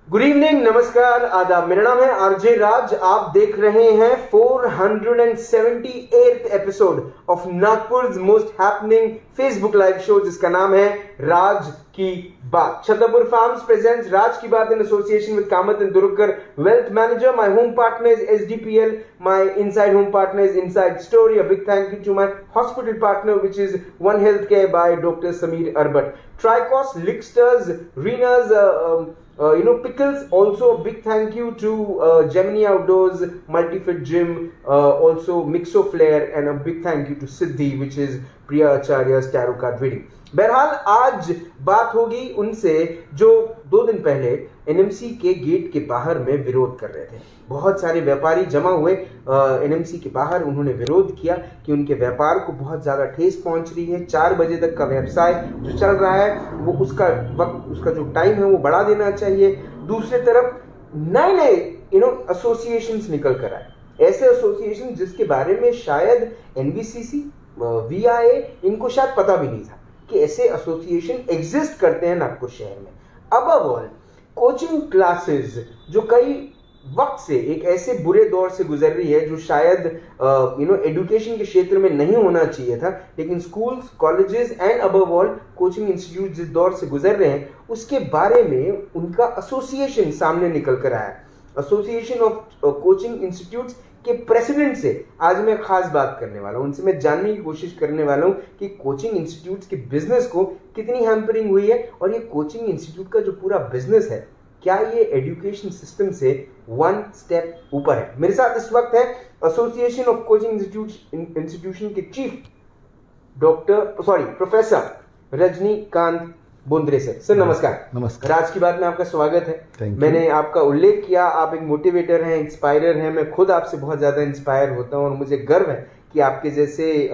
Good evening, नमस्कार, आदाब। मेरा नाम है आरजे राज। आप देख रहे हैं 478th episode of Nagpur most happening Facebook live show, जिसका नाम है राज की बात। छतरपुर फार्म्स प्रेजेंट्स राज की बात in association with Kamat and Durgkar wealth manager. My home partner is SDPL, my inside home partner is Inside Story. A big thank you to my hospital partner, which is One Healthcare by Dr. Sameer Arbat. Tricos, Licksters, Renas, pickles. Also a big thank you to Gemini Outdoors, Multifit Gym, also Mixoflare, and a big thank you to Siddhi, which is Priya Acharya's Tarot Card Reading. बहरहाल आज बात होगी उनसे जो 2 दिन पहले NMC के gate के बाहर में विरोध कर रहे थे। बहुत सारे व्यापारी जमा हुए NMC के बाहर। उन्होंने विरोध किया कि उनके व्यापार को बहुत ज्यादा ठेस पहुंच रही है। 4 बजे तक का व्यवसाय जो चल रहा है वो उसका वक्त, उसका जो टाइम है वो बढ़ा देना चाहिए। दूसरी तरफ नए एसोसिएशंस निकल कर आए, ऐसे एसोसिएशन जिसके बारे में शायद NBCC, VIA इनको शायद पता भी नहीं था कि ऐसे एसोसिएशन एग्जिस्ट करते हैं नागपुर शहर में। अबव ऑल कोचिंग क्लासेस जो कई वक्त से एक ऐसे बुरे दौर से गुजर रही है जो शायद एजुकेशन के क्षेत्र में नहीं होना चाहिए था, लेकिन schools, colleges and above all coaching institute जिस दौर से गुजर रहे हैं उसके बारे में उनका एसोसिएशन सामने निकल कर आया। एसोसिएशन ऑफ कोचिंग इंस्टीट्यूट्स के प्रेसिडेंट से आज मैं खास बात करने वाला हूं। उनसे मैं जानने की कोशिश करने वाला हूं कि कोचिंग इंस्टीट्यूट्स के बिजनेस को कितनी हैम्परिंग हुई है और ये कोचिंग इंस्टीट्यूट का जो पूरा बिजनेस है क्या ये एजुकेशन सिस्टम से 1 स्टेप ऊपर है। मेरे साथ इस वक्त है एसोसिएशन ऑफ कोचिंग इंस्टीट्यूशन के chief professor Rajinikanth Bondre sir नमस्कार। नमस्कार। आज की बात में आपका स्वागत है। मैंने you. आपका उल्लेख किया, आप एक मोटिवेटर हैं, इंस्पायरर हैं। मैं खुद आपसे बहुत ज्यादा इंस्पायर होता हूं और मुझे गर्व है कि आपके जैसे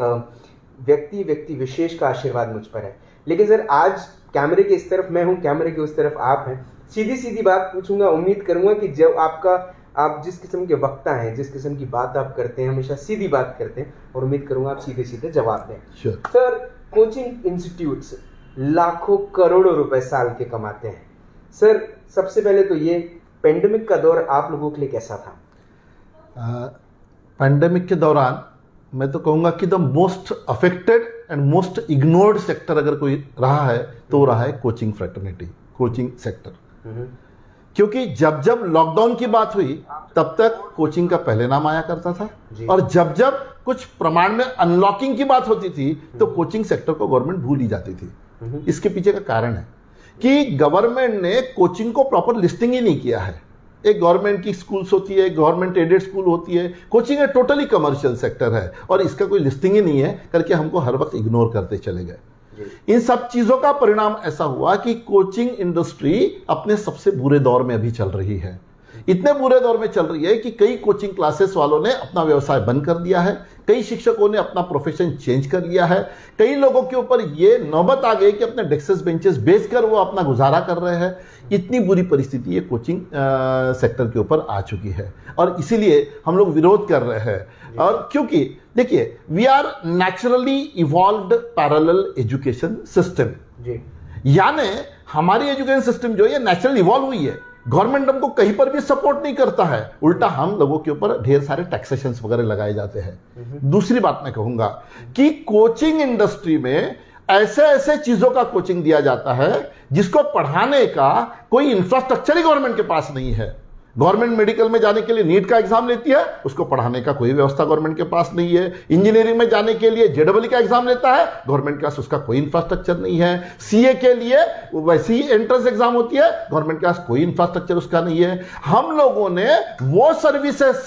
व्यक्ति विशेष का आशीर्वाद मुझ पर है। लेकिन सर आज कैमरे के इस तरफ मैं हूं, कैमरे के उस तरफ आप हैं। सीधी बात पूछूंगा, उम्मीद करूंगा कि जब आप जिस किस्म के वक्ता हैं, जिस किस्म की बात आप करते हैं, हमेशा सीधी बात करते हैं और उम्मीद करूंगा आप सीधे जवाब दें। सर, कोचिंग इंस्टीट्यूट्स लाखों करोड़ों रुपए साल के कमाते हैं। सर, सबसे पहले तो ये पेंडेमिक का दौर आप लोगों के लिए कैसा था? पेंडेमिक के दौरान मैं तो कहूँगा कि the most affected and most ignored sector अगर कोई रहा है तो वो रहा है कोचिंग फ्रेटर्निटी, कोचिंग सेक्टर। क्योंकि जब लॉकडाउन की बात हुई तब तक कोचिंग का पहले नाम आया करता था और जब कुछ प्रमाण में अनलॉकिंग की बात होती थी तो कोचिंग सेक्टर को गवर्नमेंट भूल ही जाती थी। इसके पीछे का कारण है कि गवर्नमेंट ने कोचिंग को प्रॉपर लिस्टिंग ही नहीं किया है। एक गवर्नमेंट की स्कूल्स होती है, गवर्नमेंट एडेड स्कूल होती है, कोचिंग एक टोटली कमर्शियल सेक्टर है और इसका कोई लिस्टिंग ही नहीं है करके हमको हर वक्त इग्नोर करते चले गए। इन सब चीजों का परिणाम ऐसा हुआ कि कोचिंग इंडस्ट्री अपने सबसे बुरे दौर में अभी चल रही है। इतने बुरे दौर में चल रही है कि कई कोचिंग क्लासेस वालों ने अपना व्यवसाय बंद कर दिया है, कई शिक्षकों ने अपना प्रोफेशन चेंज कर लिया है, कई लोगों के ऊपर ये नौबत आ गई कि अपने डेस्क बेंचेस बेचकर वो अपना गुजारा कर रहे हैं। इतनी बुरी परिस्थिति ये कोचिंग सेक्टर के ऊपर आ चुकी है और इसीलिए हम लोग विरोध कर रहे हैं। और क्योंकि देखिए, we are naturally evolved parallel education system, यानी हमारी एजुकेशन सिस्टम जो है नेचुरली इवॉल्व हुई है। गवर्नमेंट हमको कहीं पर भी सपोर्ट नहीं करता है, उल्टा हम लोगों के ऊपर ढेर सारे टैक्सेशंस वगैरह लगाए जाते हैं। दूसरी बात मैं कहूंगा कि कोचिंग इंडस्ट्री में ऐसे चीजों का कोचिंग दिया जाता है जिसको पढ़ाने का कोई इंफ्रास्ट्रक्चर ही गवर्नमेंट के पास नहीं है। गवर्नमेंट मेडिकल में जाने के लिए नीट का एग्जाम लेती है, उसको पढ़ाने का कोई व्यवस्था गवर्नमेंट के पास नहीं है। इंजीनियरिंग में जाने के लिए JEE का एग्जाम लेता है, गवर्नमेंट के पास उसका कोई इंफ्रास्ट्रक्चर नहीं है। CA के लिए वैसी एंट्रेंस एग्जाम होती है, गवर्नमेंट के पास कोई इंफ्रास्ट्रक्चर उसका नहीं है। हम लोगों ने वो सर्विसेस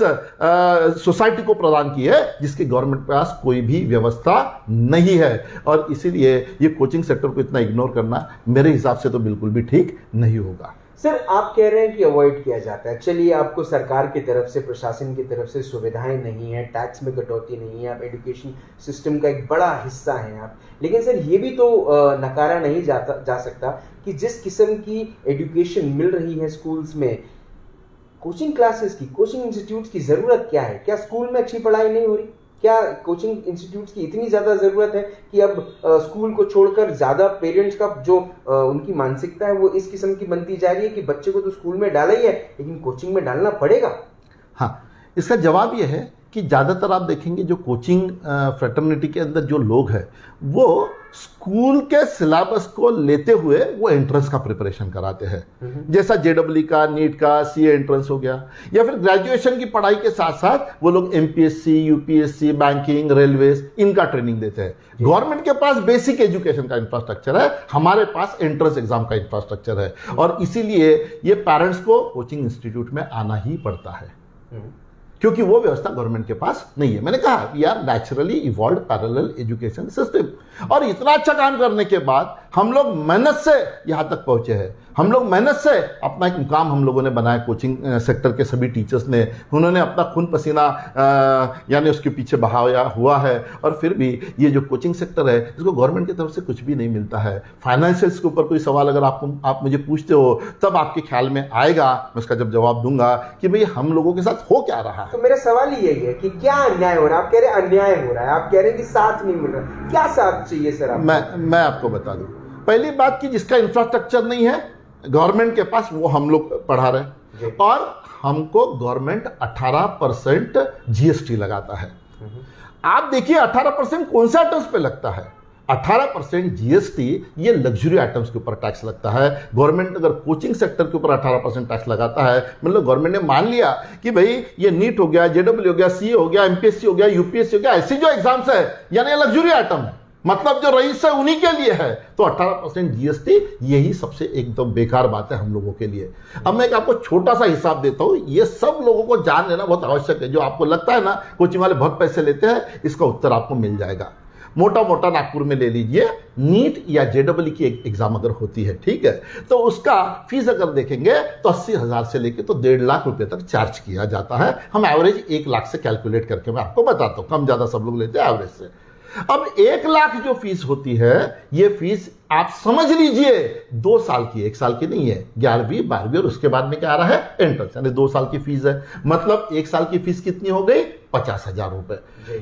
सोसाइटी को प्रदान की है जिसकी गवर्नमेंट के पास कोई भी व्यवस्था नहीं है और इसीलिए ये कोचिंग सेक्टर को इतना इग्नोर करना मेरे हिसाब से तो बिल्कुल भी ठीक नहीं होगा। सर, आप कह रहे हैं कि अवॉइड किया जाता है। चलिए, आपको सरकार की तरफ से, प्रशासन की तरफ से सुविधाएं नहीं है, टैक्स में कटौती नहीं है, आप एजुकेशन सिस्टम का एक बड़ा हिस्सा हैं आप। लेकिन सर, ये भी तो नकारा नहीं जा सकता कि जिस किस्म की एजुकेशन मिल रही है स्कूल्स में, कोचिंग क्लासेस की, कोचिंग इंस्टीट्यूट्स की जरूरत क्या है? क्या स्कूल में अच्छी पढ़ाई नहीं हो रही? क्या कोचिंग इंस्टीट्यूट्स की इतनी ज्यादा जरूरत है कि अब स्कूल को छोड़कर ज्यादा पेरेंट्स का जो उनकी मानसिकता है वो इस किस्म की बनती जा रही है कि बच्चे को तो स्कूल में डाला ही है लेकिन कोचिंग में डालना पड़ेगा? हाँ, इसका जवाब यह है कि ज़्यादातर आप देखेंगे जो कोचिंग फ्रेटर्निटी के अंदर जो लोग हैं वो स्कूल के सिलेबस को लेते हुए वो एंट्रेंस का प्रिपरेशन कराते हैं, जैसा जेडब्ल्यू का, नीट का, सीए एंट्रेंस हो गया, या फिर ग्रेजुएशन की पढ़ाई के साथ साथ वो लोग एमपीएससी, यूपीएससी, बैंकिंग, रेलवेज इनका ट्रेनिंग देते हैं। गवर्नमेंट के पास बेसिक एजुकेशन का इंफ्रास्ट्रक्चर है, हमारे पास एंट्रेंस एग्जाम का इंफ्रास्ट्रक्चर है, और इसीलिए ये पेरेंट्स को कोचिंग इंस्टीट्यूट में आना ही पड़ता है क्योंकि वो व्यवस्था गवर्नमेंट के पास नहीं है। मैंने कहा we are naturally evolved parallel education system, और इतना अच्छा काम करने के बाद हम लोग मेहनत से यहां तक पहुंचे हैं। हम लोग मेहनत से अपना एक मुकाम हम लोगों ने बनाया, कोचिंग सेक्टर के सभी टीचर्स ने, उन्होंने अपना खून पसीना यानी उसके पीछे बहाया हुआ है, और फिर भी ये जो कोचिंग सेक्टर है इसको गवर्नमेंट की तरफ से कुछ भी नहीं मिलता है। फाइनेंशियल्स के ऊपर कोई सवाल अगर आप मुझे पूछते हो तब आपके ख्याल में आएगा, मैं उसका जब जवाब दूंगा कि भाई हम लोगों के साथ हो क्या रहा है। तो मेरा सवाल ही यही है कि क्या अन्याय हो रहा है? आप कह रहे हैं अन्याय हो रहा है, आप कह रहे हैं कि साथ नहीं मिल रहा, क्या साथ चाहिए सर? मैं आपको बता दूं, पहली बात कि जिसका इंफ्रास्ट्रक्चर नहीं है गवर्नमेंट के पास, वो हम लोग पढ़ा रहे, और हमको गवर्नमेंट 18% जीएसटी लगाता है। आप देखिए 18% कौन से आइटम्स पे लगता है? 18% जीएसटी ये लग्जरी आइटम्स के ऊपर टैक्स लगता है। गवर्नमेंट अगर कोचिंग सेक्टर के ऊपर 18% टैक्स लगाता है, मतलब गवर्नमेंट ने मान लिया कि भाई ये नीट हो गया, जेडब्ल्यू हो गया, सीए हो गया, एमपीएससी हो गया, यूपीएससी हो गया, ऐसे जो एग्जाम्स है यानी लग्जरी आइटम है, मतलब जो रईस है उन्हीं के लिए है, तो 18% जीएसटी यही सबसे एकदम बेकार बात है हम लोगों के लिए। अब मैं आपको छोटा सा हिसाब देता हूं, ये सब लोगों को जान लेना बहुत आवश्यक है। जो आपको लगता है ना कोचिंग वाले बहुत पैसे लेते हैं, इसका उत्तर आपको मिल जाएगा। मोटा मोटा नागपुर में ले लीजिए, नीट या जेडब्ल्यू की एग्जाम अगर होती है, ठीक है, तो उसका फीस अगर देखेंगे तो 80,000 से लेके तो 1.5 लाख रुपए तक चार्ज किया जाता है। हम एवरेज 1 लाख से कैलकुलेट करके मैं आपको बताता हूं, कम ज्यादा सब लोग लेते हैं एवरेज से। अब 1 लाख जो फीस होती है, ये फीस आप समझ लीजिए 2 साल की, 1 साल की नहीं है, 11वीं 12वीं और उसके बाद में क्या आ रहा है एंट्रेंस, यानी 2 साल की फीस है। मतलब 1 साल की फीस कितनी हो गई? 50,000 रुपए।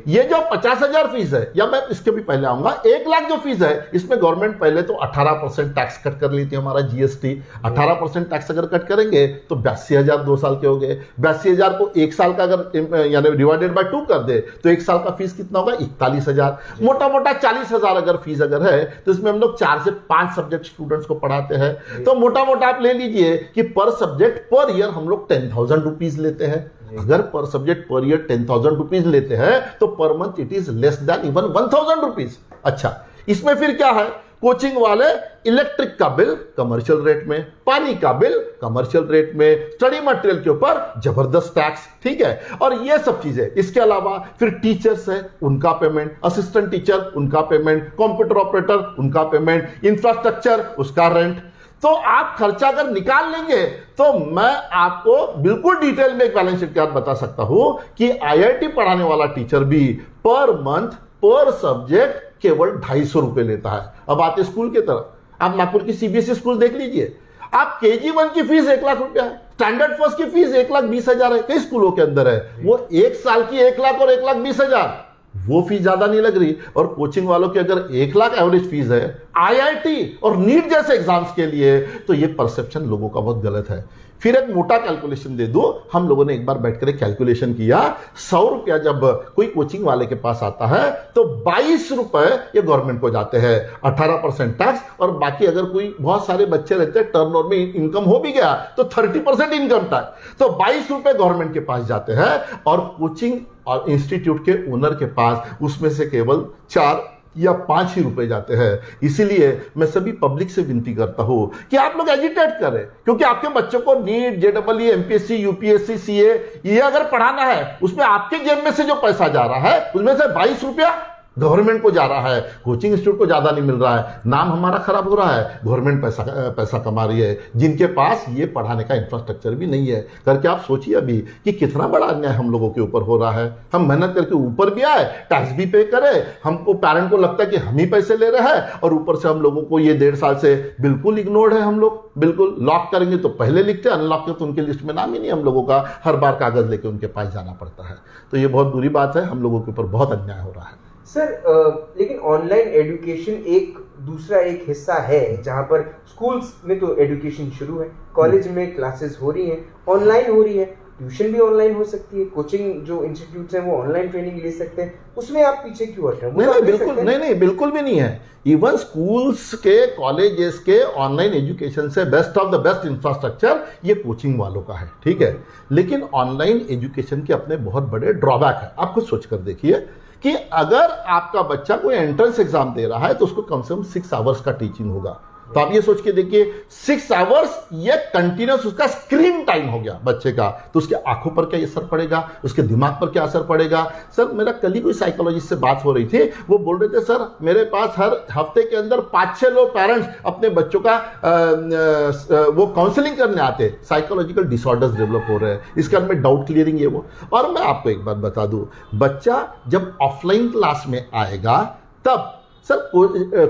ये जो 50,000 फीस है, या मैं इसके भी पहले आऊंगा, 1 लाख जो फीस है इसमें गवर्नमेंट पहले तो 18% टैक्स कट कर लेती है, हमारा जीएसटी। 18% टैक्स अगर कट करेंगे तो 82,000 2 साल के हो गए। 82,000 को 1 साल का अगर यानी डिवाइडेड बाय 2 कर दे तो 1 साल का फीस कितना होगा? 41,000। मोटा मोटा 40,000 अगर फीस अगर है तो इसमें हम लोग 4 से 5 सब्जेक्ट स्टूडेंट्स को पढ़ाते हैं, तो मोटा मोटा आप ले लीजिए कि पर सब्जेक्ट पर ईयर हम लोग 10,000 रुपीज लेते हैं। अगर पर सब्जेक्ट पर ईयर 10,000 रुपीज लेते हैं तो per month it is less than even 1,000 rupees. अच्छा, इसमें फिर क्या है? कोचिंग वाले इलेक्ट्रिक का बिल कमर्शियल रेट में, पानी का बिल कमर्शियल रेट में, स्टडी मटेरियल के ऊपर जबरदस्त टैक्स, ठीक है, और ये सब चीजें। इसके अलावा फिर टीचर्स है, उनका पेमेंट, असिस्टेंट टीचर उनका पेमेंट, कंप्यूटर ऑपरेटर उनका पेमेंट, इंफ्रास्ट्रक्चर उसका रेंट। तो आप खर्चा अगर निकाल लेंगे तो मैं आपको बिल्कुल डिटेल में एक बैलेंस शीट के साथ बता सकता हूं कि आईआईटी पढ़ाने वाला टीचर भी पर मंथ पर सब्जेक्ट केवल 250 रुपए लेता है। अब आते स्कूल की तरफ, आप नागपुर की सीबीएसई स्कूल देख लीजिए, आप KG1 की फीस 1 लाख रुपया है, स्टैंडर्ड फर्स्ट की फीस 1,20,000 है, कई स्कूलों के अंदर है। वो 1 साल की 1 लाख और 1,20,000, वो फीस ज्यादा नहीं लग रही। और कोचिंग वालों की अगर 1 लाख एवरेज फीस है आईआईटी और नीट जैसे एग्जाम्स के लिए, तो ये परसेप्शन लोगों का बहुत गलत है। फिर एक मोटा कैलकुलेशन दे दूं, हम लोगों ने एक बार बैठकर एक कैलकुलेशन किया, 100 रुपया जब कोई कोचिंग वाले के पास आता है तो 22 रुपए ये गवर्नमेंट को जाते हैं, 18% टैक्स, और बाकी अगर कोई बहुत सारे बच्चे रहते हैं टर्नओवर में इनकम हो भी गया तो 30% इनकम टैक्स, तो 22 रुपए गवर्नमेंट के पास जाते हैं, और कोचिंग और इंस्टीट्यूट के ओनर के पास उसमें से केवल 4 या 5 ही रुपए जाते हैं। इसीलिए मैं सभी पब्लिक से विनती करता हूं कि आप लोग एजिटेट करें, क्योंकि आपके बच्चों को NEET, JW, MPSC, UPSC, CA ये अगर पढ़ाना है, उसमें आपके जेब में से जो पैसा जा रहा है उसमें से 22 रुपया गवर्नमेंट को जा रहा है, कोचिंग इंस्टीट्यूट को ज़्यादा नहीं मिल रहा है, नाम हमारा खराब हो रहा है, गवर्नमेंट पैसा कमा रही है जिनके पास ये पढ़ाने का इंफ्रास्ट्रक्चर भी नहीं है। करके आप सोचिए अभी कि कितना बड़ा अन्याय हम लोगों के ऊपर हो रहा है। हम मेहनत करके ऊपर भी आए, टैक्स भी पे करें, हमको पेरेंट को लगता है कि हम ही पैसे ले रहे हैं, और ऊपर से हम लोगों को ये 1.5 साल से बिल्कुल इग्नोर्ड है। हम लोग बिल्कुल लॉक करेंगे तो पहले लिखते हैं, अनलॉक तो उनके लिस्ट में नाम ही नहीं हम लोगों का, हर बार कागज लेके उनके पास जाना पड़ता है। तो ये बहुत बुरी बात है, हम लोगों के ऊपर बहुत अन्याय हो रहा है सर। लेकिन ऑनलाइन एजुकेशन एक दूसरा एक हिस्सा है जहां पर स्कूल्स में तो एजुकेशन शुरू है, कॉलेज में क्लासेस हो रही हैं, ऑनलाइन हो रही है, ट्यूशन भी ऑनलाइन हो सकती है, कोचिंग जो इंस्टीट्यूट्स हैं वो ऑनलाइन ट्रेनिंग ले सकते हैं, उसमें आप पीछे क्यों हट रहे हैं? नहीं, बिल्कुल भी नहीं है। इवन स्कूल्स के, कॉलेजेस के ऑनलाइन एजुकेशन से best of the best infrastructure ये कोचिंग वालों का है, ठीक है। लेकिन ऑनलाइन एजुकेशन के अपने बहुत बड़े ड्रॉबैक है। आप खुद सोच कर देखिए कि अगर आपका बच्चा कोई एंट्रेंस एग्जाम दे रहा है तो उसको कम से कम 6 आवर्स का टीचिंग होगा। तो आप ये सोच के देखिए 6 आवर्स ये कंटिन्यूस उसका स्क्रीन टाइम हो गया बच्चे का, तो उसके आंखों पर क्या असर पड़ेगा, उसके दिमाग पर क्या असर पड़ेगा। सर मेरा कल ही कोई साइकोलॉजिस्ट से बात हो रही थी, वो बोल रहे थे सर मेरे पास हर हफ्ते के अंदर 5-6 लोग पेरेंट्स अपने बच्चों का वो काउंसलिंग करने आते, साइकोलॉजिकल डिसऑर्डर्स डेवलप हो रहे हैं, इसके अंदर डाउट क्लियरिंग ये वो। और मैं आपको एक बात बता दूं, बच्चा जब ऑफलाइन क्लास में आएगा तब सर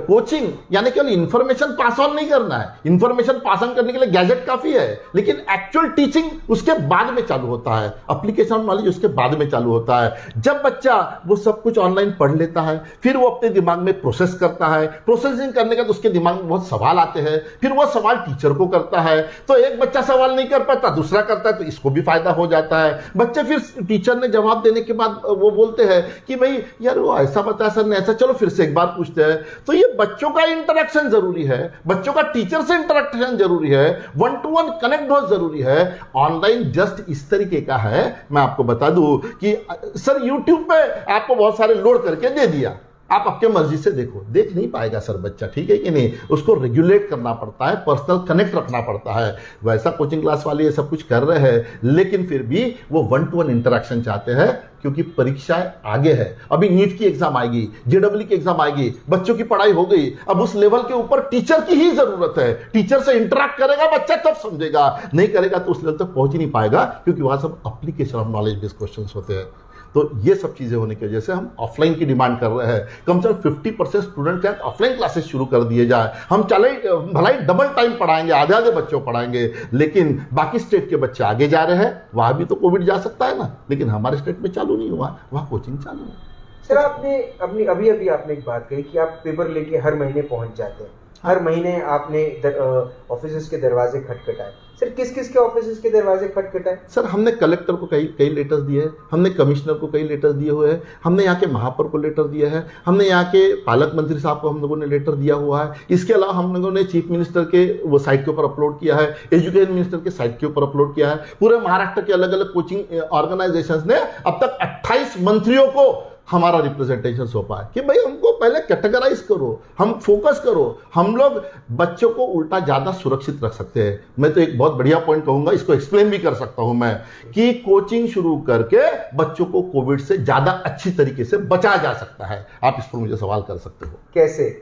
कोचिंग यानी केवल इंफॉर्मेशन पास ऑन नहीं करना है, इंफॉर्मेशन पास ऑन करने के लिए गैजेट काफी है, लेकिन एक्चुअल टीचिंग उसके बाद में चालू होता है, एप्लीकेशन नॉलेज उसके बाद में चालू होता है। जब बच्चा वो सब कुछ ऑनलाइन पढ़ लेता है, फिर वो अपने दिमाग में प्रोसेस करता है, प्रोसेसिंग करने के बाद उसके दिमाग में बहुत सवाल आते हैं, फिर वो सवाल टीचर को करता है, तो एक बच्चा सवाल नहीं कर पाता दूसरा करता है, तो इसको भी फायदा हो जाता है। बच्चे फिर टीचर ने जवाब देने के बाद वो बोलते हैं कि भाई यार वो ऐसा बताया सर ने ऐसा, चलो फिर से एक बार पूछते हैं। तो ये बच्चों का इंटरेक्शन जरूरी है, बच्चों का टीचर से इंटरेक्शन जरूरी है, 1-to-1 कनेक्ट बहुत जरूरी है। ऑनलाइन जस्ट इस तरीके का है, मैं आपको बता दूं कि सर यूट्यूब पे आपको बहुत सारे लोड करके दे दिया, आप आपके मर्जी से देखो, देख नहीं पाएगा सर बच्चा, ठीक है कि नहीं। उसको रेगुलेट करना पड़ता है, पर्सनल कनेक्ट रखना पड़ता है। वैसा कोचिंग क्लास वाले ये सब कुछ कर रहे हैं, लेकिन फिर भी वो 1-to-1 इंटरेक्शन चाहते हैं, क्योंकि परीक्षाएं आगे है। अभी नीट की एग्जाम आएगी, जेडब्ल्यू की एग्जाम आएगी, बच्चों की पढ़ाई हो गई, अब उस लेवल के ऊपर टीचर की ही जरूरत है। टीचर से इंटरेक्ट करेगा बच्चा तब समझेगा, नहीं करेगा तो उस लेवल तक पहुंच ही नहीं पाएगा, क्योंकि वहां सब application of knowledge based question होते हैं। तो ये सब चीजें होने की वजह से हम ऑफलाइन की डिमांड कर रहे हैं। कम से कम 50% स्टूडेंट के ऑफलाइन क्लासेस शुरू कर दिए जाए। हम चले भलाई डबल टाइम पढ़ाएंगे, आधे बच्चों पढ़ाएंगे, लेकिन बाकी स्टेट के बच्चे आगे जा रहे हैं, वहां भी तो कोविड जा सकता है ना, लेकिन हमारे स्टेट में चालू नहीं हुआ, वहां कोचिंग चालू है। सर आपने अपनी अभी आपने एक बात कही कि आप पेपर लेके हर महीने पहुंच जाते हैं, हर महीने आपने ऑफिस के दरवाजे खटखटाए। सर किस किस के ऑफिस के दरवाजे खटखटाए? सर हमने कलेक्टर को कई लेटर्स दिए हैं, हमने कमिश्नर को कई लेटर्स दिए हुए हैं, हमने यहाँ के महापौर को लेटर दिया है, हमने यहाँ के पालक मंत्री साहब को हम लोगों ने लेटर दिया हुआ है। इसके अलावा हम लोगों ने चीफ मिनिस्टर के वो साइट के ऊपर अपलोड किया है, एजुकेशन मिनिस्टर के साइट के ऊपर अपलोड किया है। पूरे महाराष्ट्र के अलग अलग कोचिंग ऑर्गेनाइजेशंस ने अब तक 28 मंत्रियों को हमारा रिप्रेजेंटेशन सौंपा है कि भाई हमको पहले कैटेगराइज करो, हम फोकस करो, हम लोग बच्चों को उल्टा ज्यादा सुरक्षित रख सकते हैं। मैं तो एक बहुत बढ़िया पॉइंट कहूंगा, इसको एक्सप्लेन भी कर सकता हूं मैं, कि कोचिंग शुरू करके बच्चों को कोविड से ज्यादा अच्छी तरीके से बचाया जा सकता है। आप इस पर मुझे सवाल कर सकते हो। कैसे?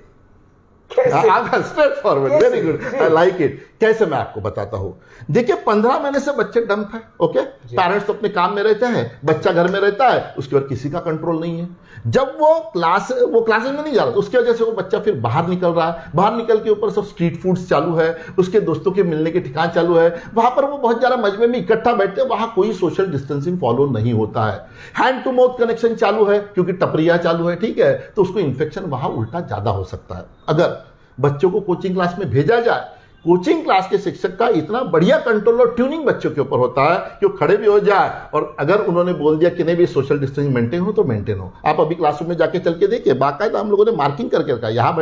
Straight forward, very good, I like it. कैसे मैं आपको बताता हूं। देखिए 15 महीने से बच्चे डंप है, ओके, पेरेंट्स तो अपने काम में रहते हैं, बच्चा घर में रहता है, उसके ऊपर किसी का कंट्रोल नहीं है। जब वो क्लासेस में नहीं जा रहा, तो उसकी वजह से वो बच्चा फिर बाहर निकल रहा है, बाहर निकल के ऊपर सब स्ट्रीट फूड्स चालू है, उसके दोस्तों के मिलने के ठिकान चालू है, वहां पर वो बहुत ज्यादा मजमे में इकट्ठा बैठते हैं, वहां कोई सोशल डिस्टेंसिंग फॉलो नहीं होता है। हैंड टू माउथ कनेक्शन चालू है, क्योंकि टपरिया चालू है, ठीक है, तो उसको इन्फेक्शन वहां उल्टा ज्यादा हो सकता है। अगर बच्चों को कोचिंग क्लास में भेजा जाए, कोचिंग क्लास के शिक्षक का इतना बढ़िया कंट्रोल और ट्यूनिंग बच्चों के ऊपर होता है कि वो खड़े भी हो जाए, और अगर उन्होंने बोल दिया कि नहीं भी सोशल डिस्टेंसिंग मेंटेन हो तो मेंटेन हो। आप अभी क्लासरूम में जाके चल के देखिए, बाकायदा हम लोगों ने मार्किंग करके रखा, यहाँ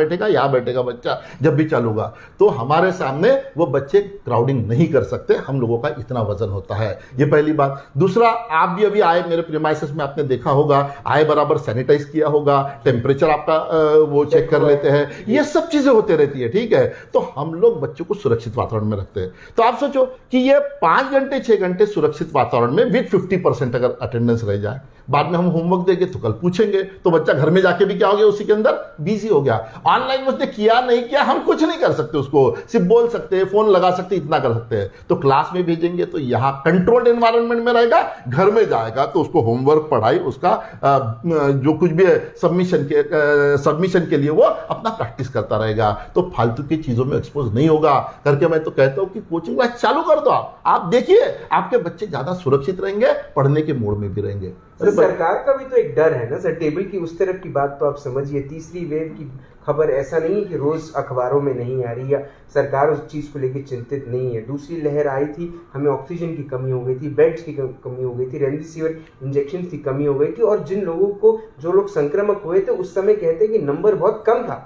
बैठेगा बच्चा जब भी चालू होगा, तो हमारे सामने वो बच्चे क्राउडिंग नहीं कर सकते, हम लोगों का इतना वजन होता है। ये पहली बात। दूसरा, आप भी अभी आए मेरे प्रीमाइसेस में, आपने देखा होगा, आए बराबर सैनिटाइज किया होगा, टेम्परेचर आपका वो चेक कर लेते हैं, ये सब चीजें होती रहती है, ठीक है। तो हम लोग बच्चों को सुरक्षित वातावरण में रखते हैं। तो आप सोचो कि ये 5 घंटे 6 घंटे सुरक्षित वातावरण में विद 50% अगर अटेंडेंस रह जाए, बाद में हम होमवर्क देंगे तो कल पूछेंगे, तो बच्चा घर में जाके भी क्या हो गया, उसी के अंदर बिजी हो गया। ऑनलाइन में उसने किया नहीं किया हम कुछ नहीं कर सकते, उसको सिर्फ बोल सकते हैं, फोन लगा सकते, इतना कर सकते हैं। तो क्लास में भेजेंगे तो यहाँ कंट्रोल्ड एनवायरनमेंट में रहेगा, घर में जाएगा तो उसको होमवर्क, पढ़ाई, उसका जो कुछ भी है सबमिशन के लिए वो अपना प्रैक्टिस करता रहेगा, तो फालतू की चीजों में एक्सपोज नहीं होगा करके मैं तो कहता हूं कि कोचिंग क्लास चालू कर दो। आप देखिए आपके बच्चे ज्यादा सुरक्षित रहेंगे, पढ़ने के मोड में भी रहेंगे। तो सरकार का भी तो एक डर है ना सर, टेबल की उस तरफ की बात तो आप समझिए, तीसरी वेव की खबर ऐसा नहीं है कि रोज अखबारों में नहीं आ रही, या सरकार उस चीज को लेकर चिंतित नहीं है। दूसरी लहर आई थी, हमें ऑक्सीजन की कमी हो गई थी, बेड्स की कमी हो गई थी, रेमडेसिविर इंजेक्शन की कमी हो गई थी, और जिन लोगों को, जो लोग संक्रमक हुए थे उस समय कहते कि नंबर बहुत कम था,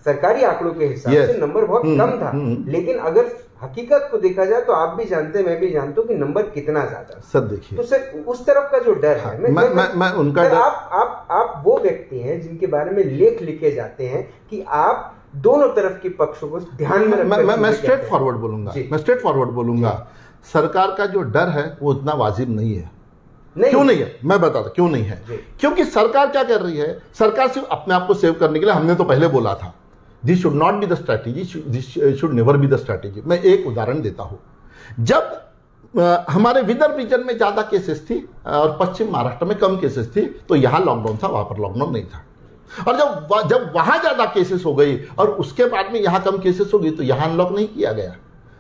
सरकारी आंकड़ों के हिसाब से नंबर बहुत कम था, लेकिन अगर हकीकत को देखा जाए तो आप भी जानते हैं, मैं भी जानता हूं कि नंबर कितना ज्यादा। सर देखिए, तो सर उस तरफ का जो डर है, मैं उनका डर, आप वो व्यक्ति हैं जिनके बारे में लेख लिखे जाते हैं कि आप दोनों तरफ के पक्षों को ध्यान में रखकर मैं स्ट्रेट फॉरवर्ड बोलूंगा, सरकार का जो डर है वो उतना वाजिब नहीं है। क्यों नहीं है मैं बताता क्यों नहीं है। क्योंकि सरकार क्या कर रही है, सरकार सिर्फ अपने आप को सेव करने के लिए, हमने तो पहले बोला था this should not be the strategy, this should never be the strategy. मैं एक उदाहरण देता हूं, जब हमारे विदर्भ रीजन में ज्यादा केसेस थी और पश्चिम महाराष्ट्र में कम केसेस थी, तो यहां लॉकडाउन था, वहां पर लॉकडाउन नहीं था। और जब वहां ज्यादा केसेस हो गई और उसके बाद में यहां कम केसेस हो गई, तो यहां अनलॉक नहीं किया गया।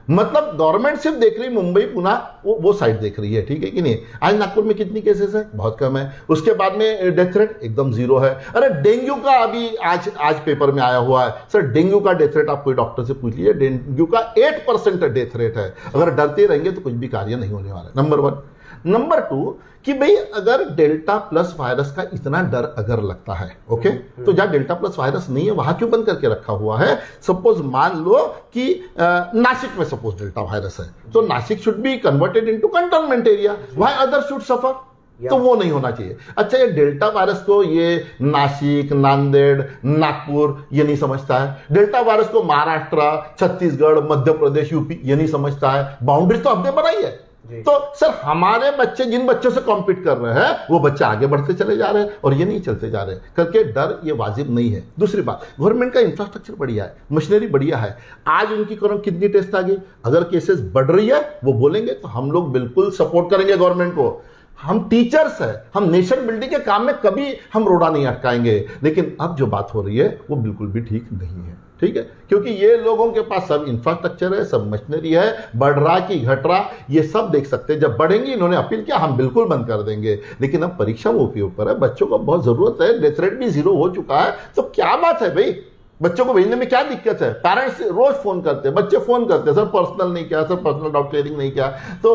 मतलब गवर्नमेंट सिर्फ देख रही मुंबई पुणे वो साइड देख रही है, ठीक है कि नहीं। आज नागपुर में कितनी केसेस है, बहुत कम है। उसके बाद में डेथ रेट एकदम जीरो है। अरे डेंगू का अभी आज पेपर में आया हुआ है सर, डेंगू का डेथ रेट आप कोई डॉक्टर से पूछ लीजिए, डेंगू का 8% डेथ रेट है। अगर डरते रहेंगे तो कुछ भी कार्य नहीं होने वाला। नंबर 1। नंबर 2 कि भाई अगर डेल्टा प्लस वायरस का इतना डर अगर लगता है, ओके, तो जहां डेल्टा प्लस वायरस नहीं है वहां क्यों बंद करके रखा हुआ है। सपोज मान लो कि नासिक में सपोज डेल्टा वायरस है, तो Nashik should be converted into containment area, why other should suffer, तो वो नहीं होना चाहिए। अच्छा, ये डेल्टा वायरस को ये नासिक, नांदेड़, नागपुर ये नहीं समझता है। डेल्टा वायरस को महाराष्ट्र, छत्तीसगढ़, मध्य प्रदेश, यूपी ये नहीं समझता है। बाउंड्री तो हमने बनाई है। तो सर हमारे बच्चे जिन बच्चों से कॉम्पीट कर रहे हैं वो बच्चे आगे बढ़ते चले जा रहे हैं और ये नहीं चलते जा रहे हैं करके डर ये वाजिब नहीं है। दूसरी बात, गवर्नमेंट का इंफ्रास्ट्रक्चर बढ़िया है, मशीनरी बढ़िया है। आज उनकी कोरोना कितनी टेस्ट आ गई, अगर केसेस बढ़ रही है वो बोलेंगे तो हम लोग बिल्कुल सपोर्ट करेंगे गवर्नमेंट को। हम टीचर्स हैं, हम नेशन बिल्डिंग के काम में कभी हम रोड़ा नहीं अटकाएंगे। लेकिन अब जो बात हो रही है वो बिल्कुल भी ठीक नहीं है, ठीक है, क्योंकि ये लोगों के पास सब इंफ्रास्ट्रक्चर है, सब मशीनरी है, बढ़ रहा कि घट रहा ये सब देख सकते हैं। जब बढ़ेंगे, इन्होंने अपील किया हम बिल्कुल बंद कर देंगे, लेकिन अब परीक्षा वो के ऊपर है, बच्चों को बहुत जरूरत है, डेथ रेट भी 0 हो चुका है, तो क्या बात है भाई, बच्चों को भेजने में क्या दिक्कत है। पेरेंट्स रोज फोन करते हैं, बच्चे फोन करते हैं, सर पर्सनल नहीं किया, सर पर्सनल डाउट क्लियरिंग नहीं किया, तो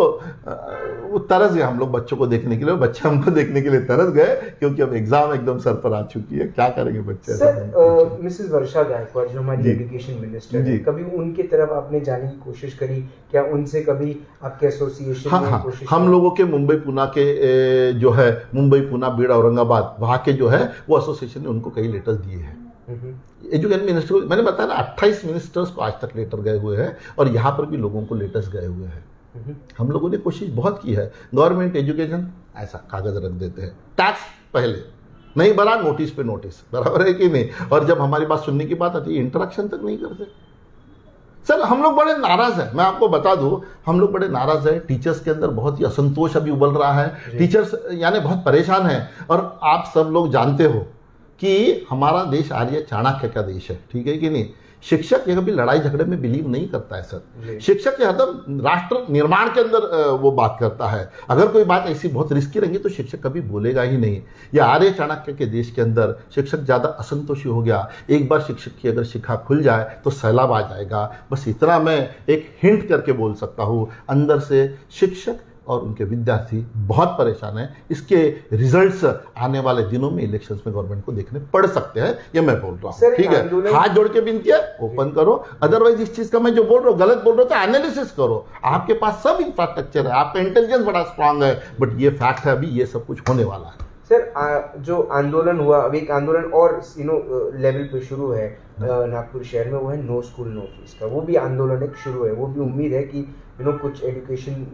वो तरस गए हम लोग बच्चों को देखने के लिए, बच्चे हमको देखने के लिए तरस गए, क्योंकि अब एग्जाम एकदम सर पर आ चुकी है, क्या करेंगे बच्चे। सर मिसेस वर्षा गायकवाड़ जो हमारी एजुकेशन मिनिस्टर है, कभी उनकी तरफ आपने जाने की कोशिश करी क्या, उनसे कभी आपके एसोसिएशन में कोशिश? हम लोगों के मुंबई पुणे के जो है, मुंबई पुणे बीड़ औरंगाबाद वहाँ के जो है वो एसोसिएशन ने उनको कई लेटर्स दिए हैं। एजुकेशन मिनिस्टर को मैंने बताया ना, 28 मिनिस्टर्स को आज तक लेटर गए हुए हैं और यहाँ पर भी लोगों को लेटर्स गए हुए हैं। हम लोगों ने कोशिश बहुत की है। गवर्नमेंट एजुकेशन ऐसा कागज रख देते हैं, टैक्स पहले नहीं भरा, नोटिस पे नोटिस, बराबर है कि नहीं। और जब हमारी बात सुनने की बात आती है इंटरेक्शन तक नहीं करते। सर हम लोग बड़े नाराज हैं, मैं आपको बता दूं, हम लोग बड़े नाराज हैं। टीचर्स के अंदर बहुत ही असंतोष अभी उबल रहा है, टीचर्स यानी बहुत परेशान हैं। और आप सब लोग जानते हो कि हमारा देश आर्य चाणक्य का देश है, ठीक है कि नहीं। शिक्षक ये कभी लड़ाई झगड़े में बिलीव नहीं करता है सर। शिक्षक ये हरदम राष्ट्र निर्माण के अंदर वो बात करता है। अगर कोई बात ऐसी बहुत रिस्की रहेगी तो शिक्षक कभी बोलेगा ही नहीं। या आर्य चाणक्य के देश के अंदर शिक्षक ज्यादा असंतोषी हो गया, एक बार शिक्षक की अगर शिखा खुल जाए तो सैलाब आ जाएगा। बस इतना मैं एक हिंट करके बोल सकता हूँ। अंदर से शिक्षक और उनके विद्यार्थी बहुत परेशान हैं। इसके रिजल्ट्स आने वाले दिनों में इलेक्शंस में गवर्नमेंट को देखने पड़ सकते हैं, ये मैं बोल रहा हूँ, ठीक है। हाथ जोड़ के विनती है, ओपन करो। अदरवाइज इस चीज का मैं जो बोल रहा हूँ गलत बोल रहा हूँ तो एनालिसिस करो। आपके पास सब इंफ्रास्ट्रक्चर है, आपका इंटेलिजेंस बड़ा स्ट्रांग है, बट ये फैक्ट है अभी ये सब कुछ होने वाला है। सर जो आंदोलन हुआ, अब एक आंदोलन और लेवल पे शुरू है नागपुर शहर में, वो है नो स्कूल नो फीस का। वो भी आंदोलन एक शुरू है। वो भी उम्मीद है कि कुछ एजुकेशन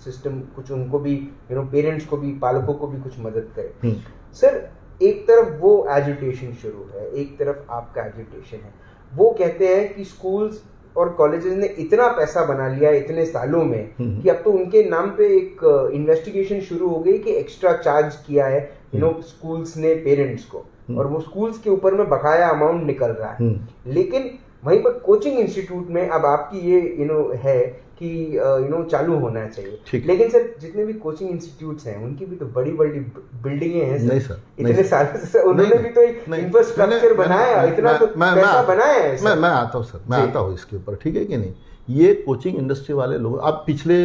सिस्टम, कुछ उनको भी पेरेंट्स को भी, पालकों को भी कुछ मदद करे। सर एक तरफ वो एजुटेशन शुरू है, एक तरफ आपका एजुटेशन है। वो कहते हैं कि स्कूल्स और कॉलेजेस ने इतना पैसा बना लिया इतने सालों में कि अब तो उनके नाम पे एक इन्वेस्टिगेशन शुरू हो गई कि एक्स्ट्रा चार्ज किया है स्कूल्स ने पेरेंट्स को, और वो स्कूल्स के ऊपर में बकाया अमाउंट निकल रहा है। लेकिन वहीं पर कोचिंग इंस्टीट्यूट में अब आपकी ये है कि चालू होना चाहिए। लेकिन सर जितने भी कोचिंग इंस्टीट्यूट्स हैं उनकी भी तो बड़ी बड़ी बिल्डिंगें हैं नहीं सर, इतने सालों से उन्होंने भी तो एक इंफ्रास्ट्रक्चर बनाया, इतना तो पैसा बनाया है। मैं आता हूँ सर, मैं आता हूँ इसके ऊपर, ठीक है कि नहीं। ये कोचिंग इंडस्ट्री वाले लोग, आप पिछले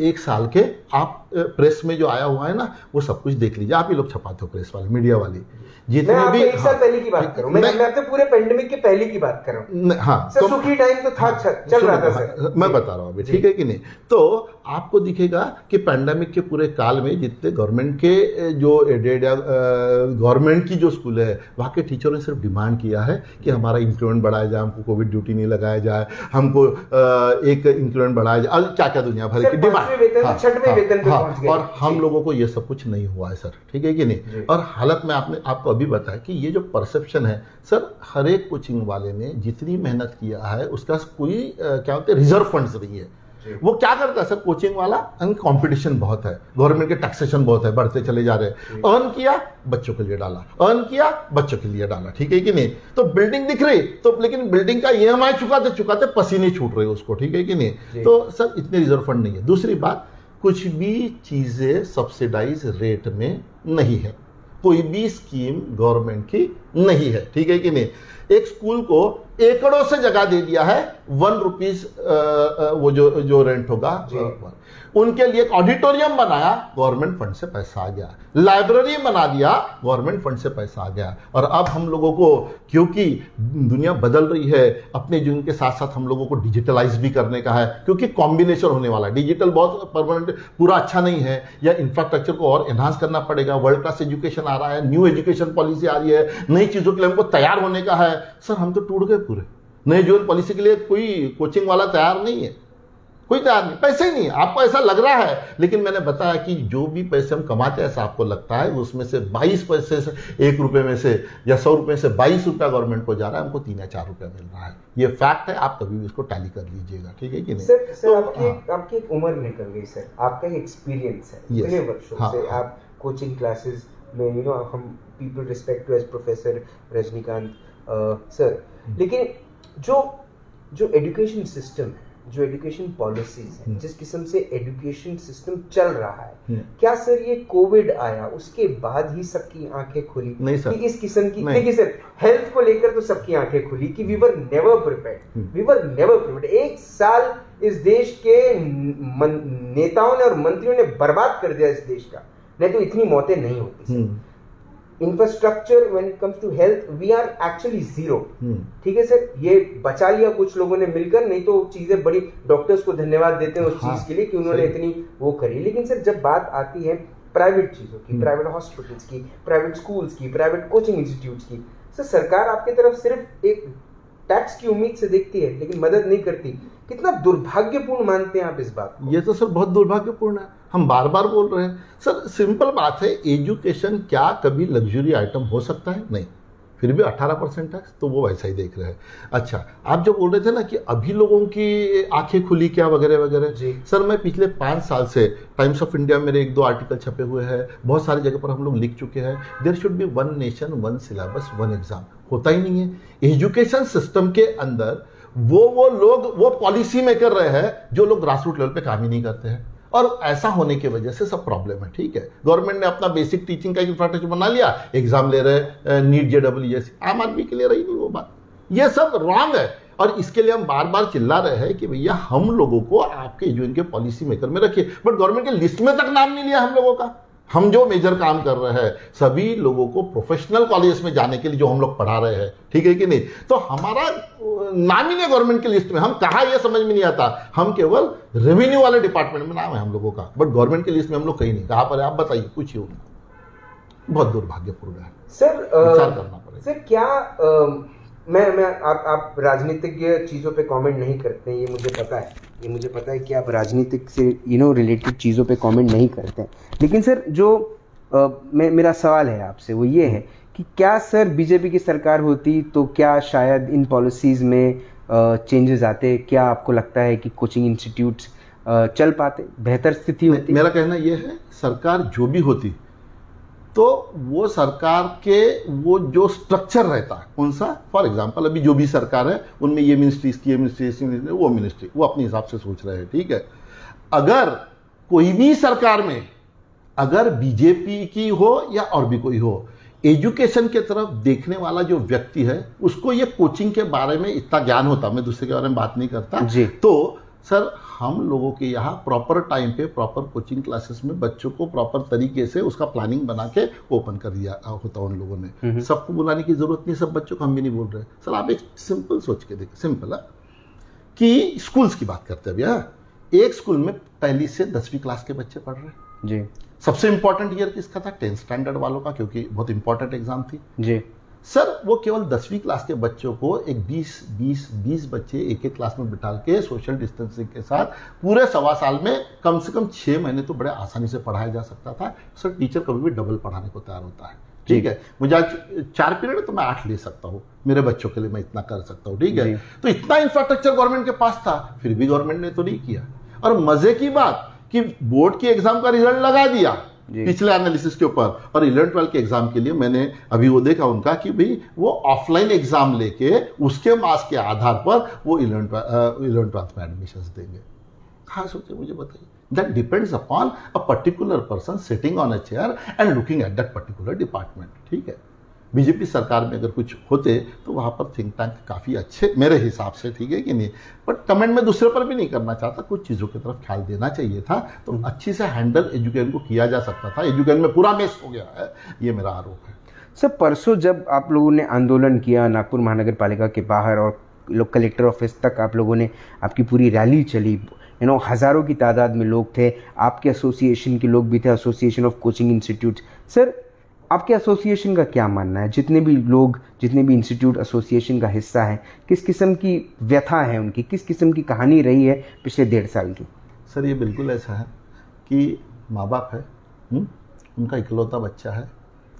एक साल के आप प्रेस में जो आया हुआ है ना, वो सब कुछ देख लीजिए। आप ही लोग छपाते हो, प्रेस वाले, मीडिया वाले, जितने भी। एक साल पहले की बात कर रहा हूं मैं तो पूरे पेंडेमिक के पहले की बात कर रहा हूं। हाँ, सर सुखी टाइम तो था, चल रहा था सर, मैं बता रहा हूँ अभी, ठीक है कि नहीं। तो आपको दिखेगा कि पैंडेमिक के पूरे काल में जितने गवर्नमेंट के जो एडेड या गवर्नमेंट की जो स्कूल है, वहाँ के टीचरों ने सिर्फ डिमांड किया है कि हमारा इंक्रीमेंट बढ़ाया जाए, हमको कोविड ड्यूटी नहीं लगाया जाए, हमको एक इंक्रीमेंट बढ़ाया जाए, और क्या क्या दुनिया भर की डिमांड। छठवें वेतन पे पहुंच गए। और हम लोगों को ये सब कुछ नहीं हुआ है सर, ठीक है कि नहीं। और हालत में आपको अभी बताया कि ये जो परसेप्शन है सर, हर एक कोचिंग वाले ने जितनी मेहनत किया है उसका कोई क्या होता है, रिजर्व फंड्स नहीं है। वो क्या करता है सर, कोचिंग वाला, कंपटीशन बहुत है, गवर्नमेंट के टैक्सेशन बहुत है, बढ़ते चले जा रहे हैं। अर्न किया, बच्चों के लिए डाला, अर्न किया, बच्चों के लिए डाला, ठीक है कि नहीं। तो बिल्डिंग दिख रही, तो लेकिन बिल्डिंग का EMI चुकाते चुकाते पसीने छूट रहे उसको, ठीक है कि नहीं। तो सर इतने रिजर्व फंड नहीं है। दूसरी बात, कुछ भी चीजें सब्सिडाइज रेट में नहीं है, कोई भी स्कीम गवर्नमेंट की नहीं है, ठीक है कि नहीं। एक स्कूल को एकड़ों से जगह दे दिया है, ₹1 वो जो रेंट होगा, उनके लिए एक ऑडिटोरियम बनाया, गवर्नमेंट फंड से पैसा आ गया, लाइब्रेरी बना दिया, गवर्नमेंट फंड से पैसा आ गया। और अब हम लोगों को, क्योंकि दुनिया बदल रही है, अपने जीवन के साथ साथ हम लोगों को डिजिटलाइज भी करने का है, क्योंकि कॉम्बिनेशन होने वाला है। डिजिटल बहुत परमानेंट पूरा अच्छा नहीं है, या इंफ्रास्ट्रक्चर को और एनहांस करना पड़ेगा। वर्ल्ड क्लास एजुकेशन आ रहा है, न्यू एजुकेशन पॉलिसी आ रही है, नई चीज़ों के लिए हमको तैयार होने का है। सर हम तो टूट गए पूरे। नई एजुकेशन पॉलिसी के लिए कोई कोचिंग वाला तैयार नहीं है, कोई तैयार नहीं, पैसे ही नहीं। आपको ऐसा लग रहा है, लेकिन मैंने बताया कि जो भी पैसे हम कमाते हैं, ऐसा आपको लगता है, उसमें से 22 पैसे से, ₹1 में से या ₹100 से ₹22 गवर्नमेंट को जा रहा है, हमको 3 या ₹4 मिल रहा है। ये फैक्ट है, आप कभी भी इसको टैली कर लीजिएगा, ठीक है कि नहीं। सर आपकी एक उम्र निकल गई सर, आपका एक्सपीरियंस है इतने वर्षों से, आप कोचिंग क्लासेस में हम people respect to as professor Rajinikanth sir. लेकिन जो एजुकेशन सिस्टम है, जो एजुकेशन पॉलिसीज है, जिस किस्म से एजुकेशन सिस्टम चल रहा है, क्या सर ये कोविड आया उसके बाद ही सबकी आंखें खुली? नहीं सर, कि इस किस्म की, देखिए सर हेल्थ को लेकर तो सबकी आंखें खुली कि वी वर नेवर प्रिपेयर्ड। एक साल इस देश के नेताओं ने और मंत्रियों ने बर्बाद कर दिया इस देश का, नहीं तो इतनी मौतें नहीं होती। Infrastructure when it comes to health we are actually zero, ठीक है सर। ये बचा लिया कुछ लोगों ने मिलकर, नहीं तो चीजें बड़ी, डॉक्टर्स को धन्यवाद देते हैं उस चीज के लिए कि उन्होंने इतनी वो करी। लेकिन सर जब बात आती है प्राइवेट चीजों की, प्राइवेट हॉस्पिटल्स की, प्राइवेट स्कूल्स की, प्राइवेट कोचिंग इंस्टीट्यूट्स की, सर सरकार आपकी तरफ सिर्फ एक टैक्स की उम्मीद से देखती है लेकिन मदद नहीं करती। कितना दुर्भाग्यपूर्ण मानते हैं आप इस बात को? ये तो सर बहुत दुर्भाग्यपूर्ण है, हम बार बार बोल रहे हैं सर। सिंपल बात है, एजुकेशन क्या कभी लग्जरी आइटम हो सकता है? नहीं। फिर भी 18% टैक्स, तो वो वैसा ही देख रहे हैं। अच्छा, आप जो बोल रहे थे ना कि अभी लोगों की आंखें खुली क्या वगैरह वगैरह, सर मैं पिछले 5 साल से टाइम्स ऑफ इंडिया मेरे 1-2 आर्टिकल छपे हुए हैं, बहुत सारी जगह पर हम लोग लिख चुके हैं, there should be 1 nation 1 syllabus 1 exam. होता ही नहीं है। एजुकेशन सिस्टम के अंदर वो लोग, वो पॉलिसी मेकर रहे हैं जो लोग ग्रास रूट लेवल पे काम ही नहीं करते हैं, और ऐसा होने की वजह से सब प्रॉब्लम है। ठीक है, गवर्नमेंट ने अपना बेसिक टीचिंग का इंफ्रास्ट्रक्चर बना लिया, एग्जाम ले रहे नीट JEE जैसी, आम आदमी के लिए रही नहीं वो बात। ये सब रॉन्ग है, और इसके लिए हम बार बार चिल्ला रहे हैं कि भैया हम लोगों को आपके एजुकेशन के पॉलिसी मेकर में रखिए, बट गवर्नमेंट के लिस्ट में तक नाम नहीं लिया हम लोगों का। हम जो मेजर काम कर रहे हैं, सभी लोगों को प्रोफेशनल कॉलेज में जाने के लिए जो हम लोग पढ़ा रहे हैं, ठीक है कि नहीं, तो हमारा नाम ही नहीं गवर्नमेंट की लिस्ट में। हम कहा, ये समझ में नहीं आता, हम केवल रेवेन्यू वाले डिपार्टमेंट में नाम है हम लोगों का, बट गवर्नमेंट की लिस्ट में हम लोग कहीं नहीं। कहाँ पर है आप बताइए, पूछिए उनको। बहुत दुर्भाग्यपूर्ण है। सर विचार करना पड़ेगा। सर क्या मैं आप राजनीतिक चीज़ों पे कमेंट नहीं करते हैं, ये मुझे पता है कि आप राजनीतिक से रिलेटेड चीज़ों पे कमेंट नहीं करते हैं, लेकिन सर जो मेरा सवाल है आपसे वो ये है कि क्या सर बीजेपी की सरकार होती तो क्या शायद इन पॉलिसीज़ में चेंजेस आते? क्या आपको लगता है कि कोचिंग इंस्टीट्यूट्स चल पाते, बेहतर स्थिति होती? मेरा कहना यह है, सरकार जो भी होती तो वो सरकार के वो जो स्ट्रक्चर रहता है कौन सा, फॉर एग्जांपल अभी जो भी सरकार है उनमें ये मिनिस्ट्री इसकी, ये मिनिस्ट्री वो मिनिस्ट्री, वो अपने हिसाब से सोच रहे हैं, ठीक है। अगर कोई भी सरकार में अगर बीजेपी की हो या और भी कोई हो, एजुकेशन के तरफ देखने वाला जो व्यक्ति है उसको ये कोचिंग के बारे में इतना ज्ञान होता, मैं दूसरे के बारे में बात नहीं करता जी। तो सर हम लोगों के यहाँ प्रॉपर टाइम पे प्रॉपर कोचिंग क्लासेस में बच्चों को प्रॉपर तरीके से उसका प्लानिंग बना के ओपन कर दिया होता उन लोगों ने। सबको बुलाने की जरूरत नहीं, सब बच्चों को हम भी नहीं बोल रहे। सर आप एक सिंपल सोच के देखिए, सिंपल है कि स्कूल्स की बात करते हैं भैया, एक स्कूल में पहली से 10वीं क्लास के बच्चे पढ़ रहे हैं जी। सबसे इंपॉर्टेंट ईयर किसका था? 10th स्टैंडर्ड वालों का, क्योंकि बहुत इंपॉर्टेंट एग्जाम थी जी। सर वो केवल 10वीं क्लास के बच्चों को एक 20 बच्चे एक एक क्लास में बिठा के सोशल डिस्टेंसिंग के साथ पूरे सवा साल में कम से कम 6 महीने तो बड़े आसानी से पढ़ाया जा सकता था। सर टीचर कभी भी डबल पढ़ाने को तैयार होता है, ठीक है। मुझे आज 4 पीरियड तो मैं 8 ले सकता हूँ, मेरे बच्चों के लिए मैं इतना कर सकता हूँ, ठीक है। तो इतना इंफ्रास्ट्रक्चर गवर्नमेंट के पास था, फिर भी गवर्नमेंट ने तो नहीं किया। और मजे की बात कि बोर्ड की एग्जाम का रिजल्ट लगा दिया पिछले एनालिसिस के ऊपर, और 11th-12th के एग्जाम के लिए मैंने अभी वो देखा उनका कि भाई वो ऑफलाइन एग्जाम लेके उसके मार्क्स के आधार पर वो 11th-12th में एडमिशन देंगे। कहाँ सोचे मुझे बताइए। That depends upon a particular person sitting on a chair and looking at that particular department, ठीक है। बीजेपी सरकार में अगर कुछ होते तो वहाँ पर थिंक टैंक काफ़ी अच्छे मेरे हिसाब से, ठीक है कि नहीं। बट कमेंट में दूसरे पर भी नहीं करना चाहता, कुछ चीज़ों की तरफ ख्याल देना चाहिए था तो अच्छी से हैंडल एजुकेशन को किया जा सकता था। एजुकेशन में पूरा मेस हो गया है, ये मेरा आरोप है। सर परसों जब आप लोगों ने आंदोलन किया नागपुर महानगर पालिका के बाहर और कलेक्टर ऑफिस तक आप लोगों ने आपकी पूरी रैली चली, हज़ारों की तादाद में लोग थे, आपके एसोसिएशन के लोग भी थे, association of coaching institute. Sir आपके एसोसिएशन का क्या मानना है, जितने भी लोग, जितने भी इंस्टीट्यूट एसोसिएशन का हिस्सा है, किस किस्म की व्यथा है उनकी, किस किस्म की कहानी रही है पिछले 1.5 साल की? सर ये बिल्कुल ऐसा है कि माँ बाप है, उनका इकलौता बच्चा है,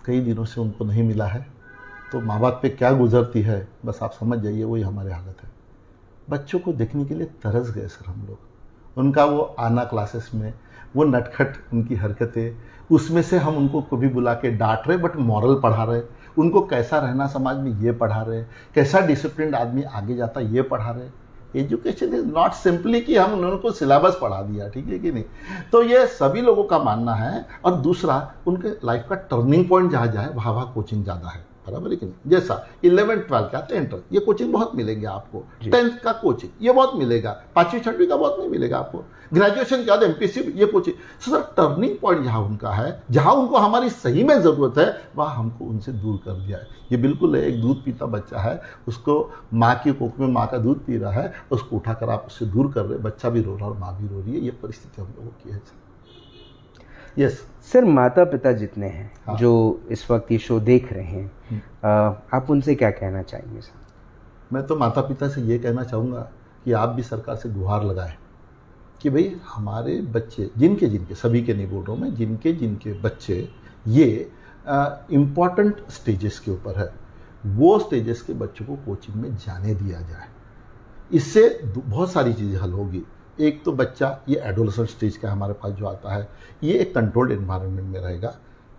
कई दिनों से उनको नहीं मिला है, तो माँ बाप पे क्या गुजरती है बस आप समझ जाइए, वही हमारी हालत है। बच्चों को देखने के लिए तरस गए सर हम लोग, उनका वो आना क्लासेस में, वो नटखट उनकी हरकतें, उसमें से हम उनको कभी बुला के डांट रहे बट मॉरल पढ़ा रहे, उनको कैसा रहना समाज में ये पढ़ा रहे, कैसा डिसिप्लिन आदमी आगे जाता ये पढ़ा रहे। एजुकेशन इज नॉट सिंपली कि हम उनको सिलेबस पढ़ा दिया, ठीक है कि नहीं। तो ये सभी लोगों का मानना है। और दूसरा, उनके लाइफ का टर्निंग पॉइंट जहाँ जाए वहाँ कोचिंग ज़्यादा है, बराबर है कि नहीं। जैसा 11th-12th का 10th ये कोचिंग बहुत मिलेंगे आपको, 10th का कोचिंग ये बहुत मिलेगा, 5वीं 6वीं का बहुत नहीं मिलेगा आपको, ग्रेजुएशन के बाद MPC ये कोचिंग। सर टर्निंग पॉइंट जहाँ उनका है, जहाँ उनको हमारी सही में ज़रूरत है, वहाँ हमको उनसे दूर कर दिया है। ये बिल्कुल है, एक दूध पीता बच्चा है, उसको माँ की कोख में माँ का दूध पी रहा है, उसको उठा कर आप उससे दूर कर रहे, बच्चा भी रो रहा और माँ भी रो रही है। ये परिस्थिति हम लोगों की है सर। यस सर माता पिता जितने हैं, हाँ। जो इस वक्त ये शो देख रहे हैं, आप उनसे क्या कहना चाहेंगे सर? मैं तो माता पिता से ये कहना चाहूँगा कि आप भी सरकार से गुहार लगाएं कि भाई हमारे बच्चे, जिनके सभी के नहीं बोल रहा हूँ मैं, जिनके बच्चे ये इम्पॉर्टेंट स्टेजेस के ऊपर है, वो स्टेजेस के बच्चों को कोचिंग में जाने दिया जाए। इससे बहुत सारी चीज़ें हल होगी। एक तो बच्चा ये एडोलेसेंट स्टेज का हमारे पास जो आता है, ये एक कंट्रोल्ड एनवायरनमेंट में रहेगा,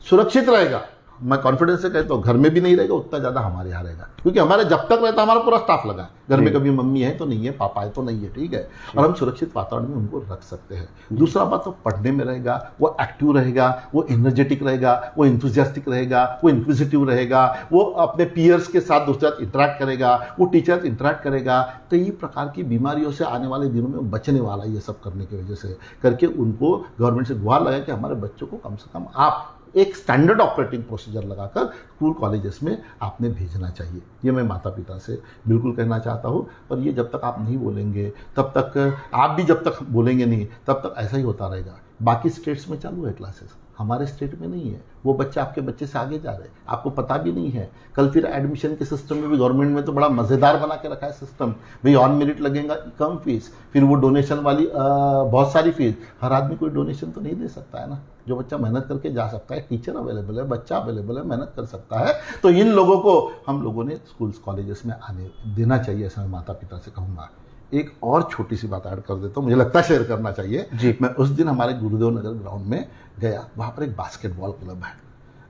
सुरक्षित रहेगा। मैं कॉन्फिडेंस से कहता हूँ, घर में भी नहीं रहेगा उतना ज़्यादा हमारे यहाँ रहेगा, क्योंकि हमारे जब तक रहता हमारा पूरा स्टाफ लगा है। घर में कभी मम्मी है तो नहीं है, पापा है तो नहीं है, ठीक है। और हम सुरक्षित वातावरण में उनको रख सकते हैं। दूसरा बात, तो पढ़ने में रहेगा, वो एक्टिव रहेगा, वो एनर्जेटिक रहेगा, वो इंथुजियास्टिक रहेगा, वो इंक्विजिटिव रहेगा, वो अपने पीयर्स के साथ दूसरे साथ इंटरेक्ट करेगा, वो टीचर इंटरेक्ट करेगा। कई प्रकार की बीमारियों से आने वाले दिनों में बचने वाला ये सब करने की वजह से करके उनको गवर्नमेंट से गुहार लगा कि हमारे बच्चों को कम से कम आप एक स्टैंडर्ड ऑपरेटिंग प्रोसीजर लगाकर स्कूल कॉलेजेस में आपने भेजना चाहिए। ये मैं माता पिता से बिल्कुल कहना चाहता हूँ। और ये जब तक आप नहीं बोलेंगे, तब तक आप भी जब तक बोलेंगे नहीं, तब तक ऐसा ही होता रहेगा। बाकी स्टेट्स में चालू है क्लासेस, हमारे स्टेट में नहीं है। वो बच्चा आपके बच्चे से आगे जा रहे हैं, आपको पता भी नहीं है। कल फिर एडमिशन के सिस्टम में भी गवर्नमेंट में तो बड़ा मज़ेदार बना के रखा है सिस्टम, भाई ऑन मेरिट लगेगा कम फीस, फिर वो डोनेशन वाली बहुत सारी फीस। हर आदमी कोई डोनेशन तो नहीं दे सकता है ना, जो बच्चा मेहनत करके जा सकता है, टीचर अवेलेबल है, बच्चा अवेलेबल है, मेहनत कर सकता है, तो इन लोगों को हम लोगों ने स्कूल्स कॉलेजेस में आने देना चाहिए, ऐसा मैं माता पिता से कहूँगा। एक और छोटी सी बात ऐड कर देता हूँ, मुझे लगता है शेयर करना चाहिए जी। मैं उस दिन हमारे गुरुदेव नगर ग्राउंड में गया, वहाँ पर एक बास्केटबॉल क्लब है,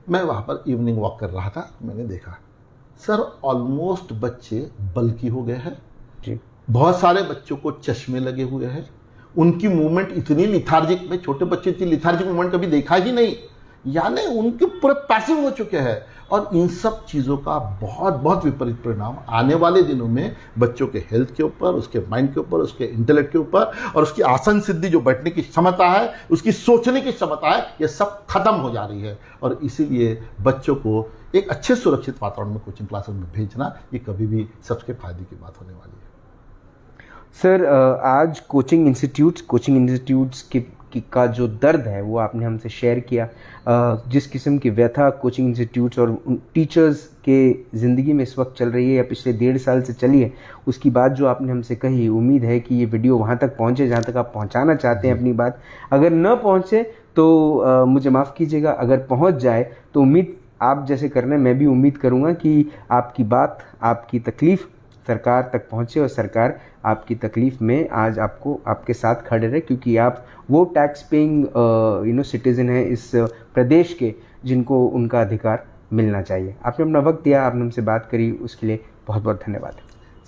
मैं वहाँ पर इवनिंग वॉक कर रहा था, मैंने देखा सर ऑलमोस्ट बच्चे बल्की हो गए हैं जी। बहुत सारे बच्चों को चश्मे लगे हुए हैं, उनकी मूवमेंट इतनी लिथार्जिक, में छोटे बच्चे इतनी लिथार्जिक मूवमेंट कभी देखा ही नहीं, यानी उनके पूरे पैसिव हो चुके हैं। और इन सब चीज़ों का बहुत बहुत विपरीत परिणाम आने वाले दिनों में बच्चों के हेल्थ के ऊपर, उसके माइंड के ऊपर, उसके इंटेलेक्ट के ऊपर, और उसकी आसन सिद्धि जो बैठने की क्षमता है, उसकी सोचने की क्षमता है, ये सब खत्म हो जा रही है। और इसीलिए बच्चों को एक अच्छे सुरक्षित वातावरण में कोचिंग क्लासेस में भेजना ये कभी भी सबके फायदे की बात होने वाली है। सर आज कोचिंग इंस्टीट्यूट्स का जो दर्द है वो आपने हमसे शेयर किया। जिस किस्म की व्यथा कोचिंग इंस्टीट्यूट्स और टीचर्स के ज़िंदगी में इस वक्त चल रही है या पिछले 1.5 साल से चली है, उसकी बात जो आपने हमसे कही, उम्मीद है कि ये वीडियो वहाँ तक पहुँचे जहाँ तक आप पहुँचाना चाहते हैं अपनी बात। अगर न पहुँचे तो मुझे माफ़ कीजिएगा, अगर पहुँच जाए तो उम्मीद आप जैसे करना है, मैं भी उम्मीद करूँगा कि आपकी बात, आपकी तकलीफ़ सरकार तक पहुँचे और सरकार आपकी तकलीफ़ में आज आपके साथ खड़े रहे, क्योंकि आप वो टैक्स पेइंग सिटीज़न हैं इस प्रदेश के जिनको उनका अधिकार मिलना चाहिए। आपने अपना वक्त दिया, आपने हमसे बात करी, उसके लिए बहुत बहुत धन्यवाद।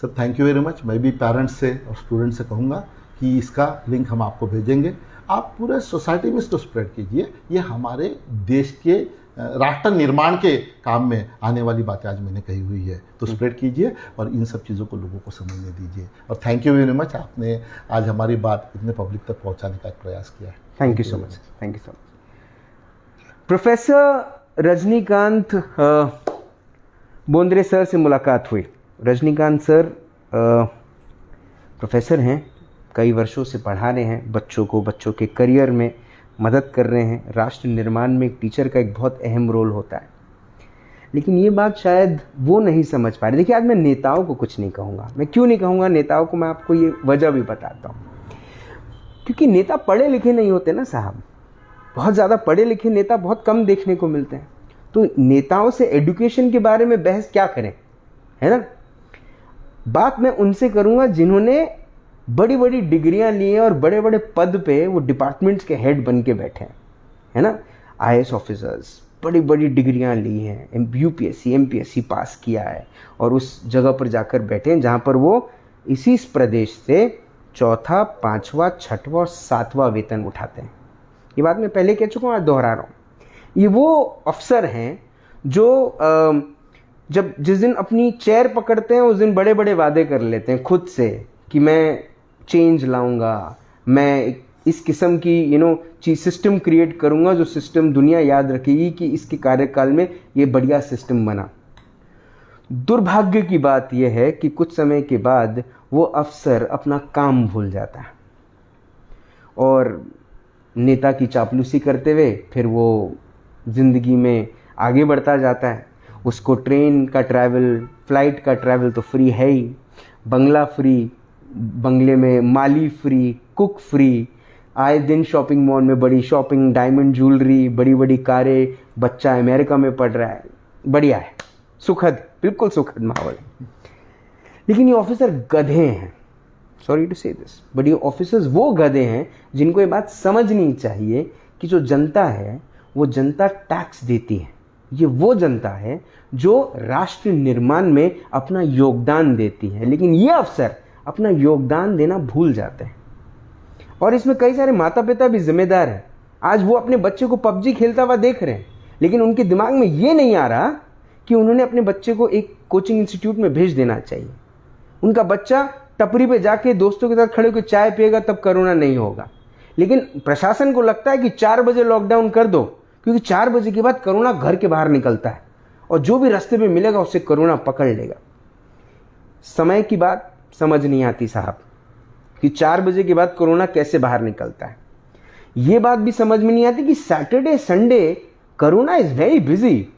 Sir thank you very much. मैं भी पेरेंट्स से और स्टूडेंट्स से कहूँगा कि इसका लिंक हम आपको भेजेंगे, आप पूरे सोसाइटी में इसको स्प्रेड कीजिए। ये हमारे देश के राष्ट्र निर्माण के काम में आने वाली बातें आज मैंने कही हुई है, तो स्प्रेड कीजिए और इन सब चीज़ों को लोगों को समझने दीजिए। और थैंक यू वेरी मच, आपने आज हमारी बात इतने पब्लिक तक पहुंचाने का एक प्रयास किया है। Thank you so much. Thank you so much. Professor Rajinikanth Bondre sir से मुलाकात हुई। रजनीकांत सर प्रोफेसर हैं, कई वर्षों से पढ़ा रहे हैं बच्चों को, बच्चों के करियर में मदद कर रहे हैं। राष्ट्र निर्माण में एक टीचर का एक बहुत अहम रोल होता है, लेकिन ये बात शायद वो नहीं समझ पा रहे। देखिए आज मैं नेताओं को कुछ नहीं कहूँगा, मैं क्यों नहीं कहूँगा नेताओं को, मैं आपको ये वजह भी बताता हूँ। क्योंकि नेता पढ़े लिखे नहीं होते ना साहब, बहुत ज़्यादा पढ़े लिखे नेता बहुत कम देखने को मिलते हैं। तो नेताओं से एडुकेशन के बारे में बहस क्या करें, है ना। बात मैं उनसे करूँगा जिन्होंने बड़ी बड़ी डिग्रियां ली हैं और बड़े बड़े पद पे वो डिपार्टमेंट्स के हेड बन के बैठे हैं, है ना। IAS ऑफिसर्स, बड़ी बड़ी डिग्रियां ली हैं, UPSC MPSC पास किया है और उस जगह पर जाकर बैठे हैं जहां पर वो इसी प्रदेश से 4था, 5वां, 6वां और 7वां वेतन उठाते हैं। ये बात मैं पहले कह चुका हूँ, आज दोहरा रहा हूँ। ये वो अफसर हैं जो जिस दिन अपनी चेयर पकड़ते हैं उस दिन बड़े बड़े वादे कर लेते हैं खुद से कि मैं चेंज लाऊंगा, मैं इस किस्म की सिस्टम क्रिएट करूंगा जो सिस्टम दुनिया याद रखेगी कि इसके कार्यकाल में ये बढ़िया सिस्टम बना। दुर्भाग्य की बात यह है कि कुछ समय के बाद वो अफसर अपना काम भूल जाता है और नेता की चापलूसी करते हुए फिर वो जिंदगी में आगे बढ़ता जाता है। उसको ट्रेन का ट्रैवल, फ्लाइट का ट्रैवल तो फ्री है ही, बंगला फ्री, बंगले में माली फ्री, कुक फ्री, आए दिन शॉपिंग मॉल में बड़ी शॉपिंग, डायमंड ज्वेलरी, बड़ी बड़ी कारें, बच्चा अमेरिका में पढ़ रहा है, बढ़िया है, सुखद, बिल्कुल सुखद माहौल है। लेकिन ये ऑफिसर गधे हैं, सॉरी टू से दिस, बट ये ऑफिसर्स वो गधे हैं जिनको ये बात समझनी चाहिए कि जो जनता है वो जनता टैक्स देती है, ये वो जनता है जो राष्ट्र निर्माण में अपना योगदान देती है। लेकिन ये अफसर अपना योगदान देना भूल जाते हैं और इसमें कई सारे माता पिता भी जिम्मेदार हैं। आज वो अपने बच्चे को PUBG खेलता हुआ देख रहे हैं, लेकिन उनके दिमाग में ये नहीं आ रहा कि उन्होंने अपने बच्चे को एक कोचिंग इंस्टीट्यूट में भेज देना चाहिए। उनका बच्चा टपरी पे जाके दोस्तों के साथ खड़े होकर चाय पिएगा तब कोरोना नहीं होगा, लेकिन प्रशासन को लगता है कि 4 बजे लॉकडाउन कर दो, क्योंकि 4 बजे के बाद कोरोना घर के बाहर निकलता है और जो भी रास्ते पे मिलेगा उससे कोरोना पकड़ लेगा। समय की बात समझ नहीं आती साहब कि 4 बजे के बाद कोरोना कैसे बाहर निकलता है। ये बात भी समझ में नहीं आती कि Saturday Sunday Karuna is very busy,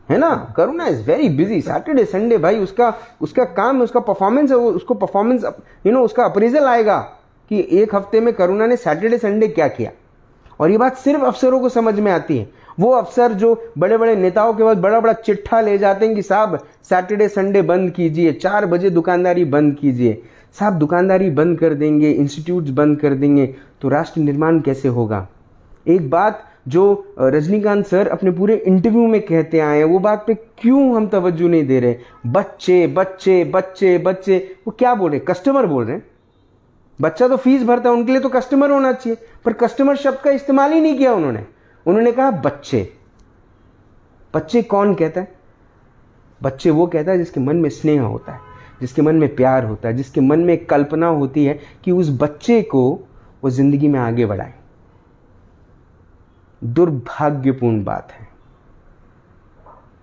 है ना, Karuna is very busy. Saturday Sunday भाई उसका काम है, उसका परफॉर्मेंस है, उसको परफॉर्मेंस उसका अप्रेजल आएगा कि एक हफ्ते में करुणा ने सैटरडे संडे क्या किया। और ये बात सिर्फ अफसरों को समझ में आती है। वो अफसर जो बड़े बड़े नेताओं के पास बड़ा बड़ा चिट्ठा ले जाते हैं कि साहब सैटरडे संडे बंद कीजिए, 4 बजे दुकानदारी बंद कीजिए। साहब दुकानदारी बंद कर देंगे, इंस्टीट्यूट्स बंद कर देंगे तो राष्ट्र निर्माण कैसे होगा? एक बात जो रजनीकांत सर अपने पूरे इंटरव्यू में कहते आए हैं, वो बात पे क्यों हम तवज्जो नहीं दे रहे? बच्चे बच्चे बच्चे बच्चे, वो क्या बोल रहे? कस्टमर बोल रहे हैं। बच्चा तो फीस भरता है, उनके लिए तो कस्टमर होना चाहिए, पर कस्टमर शब्द का इस्तेमाल ही नहीं किया उन्होंने कहा बच्चे। बच्चे कौन कहता है? बच्चे वो कहता है जिसके मन में स्नेह होता है, जिसके मन में प्यार होता है, जिसके मन में कल्पना होती है कि उस बच्चे को वो जिंदगी में आगे बढ़ाए। दुर्भाग्यपूर्ण बात है।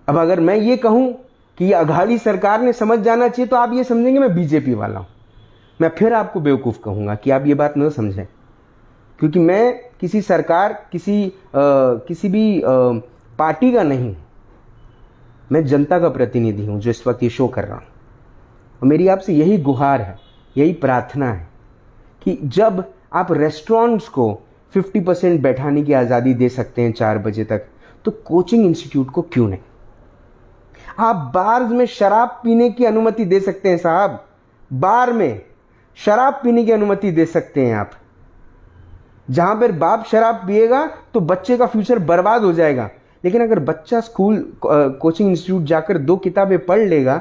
अब अगर मैं ये कहूं कि ये अघाड़ी सरकार ने समझ जाना चाहिए तो आप ये समझेंगे मैं बीजेपी वाला हूं। मैं फिर आपको बेवकूफ कहूंगा कि आप ये बात न समझें, क्योंकि मैं किसी सरकार किसी भी पार्टी का नहीं, मैं जनता का प्रतिनिधि हूं जो इस वक्त ये शो कर रहा हूं। और मेरी आपसे यही गुहार है, यही प्रार्थना है कि जब आप रेस्टोरेंट्स को 50% बैठाने की आज़ादी दे सकते हैं 4 बजे तक, तो कोचिंग इंस्टीट्यूट को क्यों नहीं? आप बार्स में शराब पीने की अनुमति दे सकते हैं साहब, बार में शराब पीने की अनुमति दे सकते हैं आप। जहां पर बाप शराब पिएगा तो बच्चे का फ्यूचर बर्बाद हो जाएगा, लेकिन अगर बच्चा स्कूल कोचिंग इंस्टीट्यूट जाकर 2 किताबें पढ़ लेगा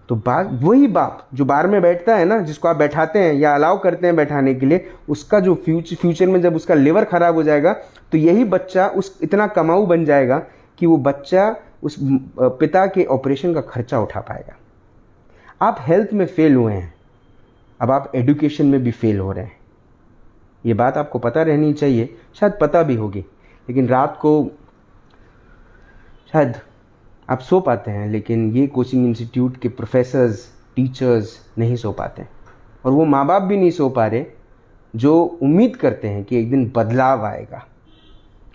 तो वही बाप जो बार में बैठता है ना, जिसको आप बैठाते हैं या अलाउ करते हैं बैठाने के लिए, उसका जो फ्यूचर में जब उसका लिवर खराब हो जाएगा तो यही बच्चा उस इतना कमाऊ बन जाएगा कि वो बच्चा उस पिता के ऑपरेशन का खर्चा उठा पाएगा। आप हेल्थ में फेल हुए हैं, अब आप एजुकेशन में भी फेल हो रहे हैं। ये बात आपको पता रहनी चाहिए, शायद पता भी होगी, लेकिन रात को शायद आप सो पाते हैं, लेकिन ये कोचिंग इंस्टीट्यूट के प्रोफेसर्स, टीचर्स नहीं सो पाते, और वो माँ बाप भी नहीं सो पा रहे जो उम्मीद करते हैं कि एक दिन बदलाव आएगा,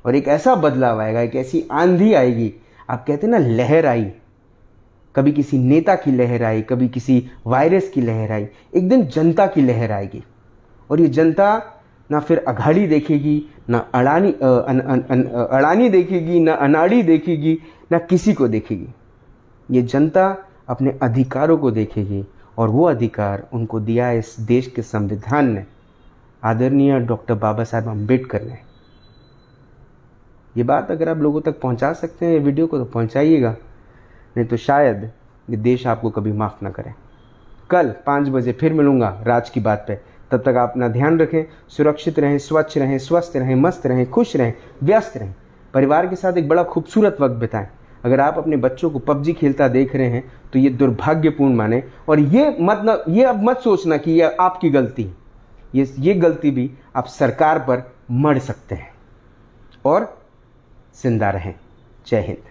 और एक ऐसा बदलाव आएगा, एक ऐसी आंधी आएगी। आप कहते हैं ना लहर आई, कभी किसी नेता की लहर आई, कभी किसी वायरस की लहर आई, एक दिन जनता की लहर आएगी। और ये जनता ना फिर अघाड़ी देखेगी, ना अड़ानी देखेगी, ना अनाड़ी देखेगी, ना किसी को देखेगी। ये जनता अपने अधिकारों को देखेगी, और वो अधिकार उनको दिया इस देश के संविधान ने, आदरणीय डॉक्टर बाबा साहब अम्बेडकर ने। ये बात अगर आप लोगों तक पहुंचा सकते हैं, ये वीडियो को तो पहुंचाइएगा, नहीं तो शायद ये देश आपको कभी माफ़ ना करे। कल 5 बजे फिर मिलूंगा राज की बात पे। तब तक आप अपना ध्यान रखें, सुरक्षित रहें, स्वच्छ रहें, स्वस्थ रहें, मस्त रहें, खुश रहें, व्यस्त रहें, परिवार के साथ एक बड़ा खूबसूरत वक्त बिताएं। अगर आप अपने बच्चों को PUBG खेलता देख रहे हैं तो ये दुर्भाग्यपूर्ण माने, और ये अब मत सोचना कि ये आपकी गलती है। ये गलती भी आप सरकार पर मढ़ सकते हैं। और जिंदा रहें। जय हिंद।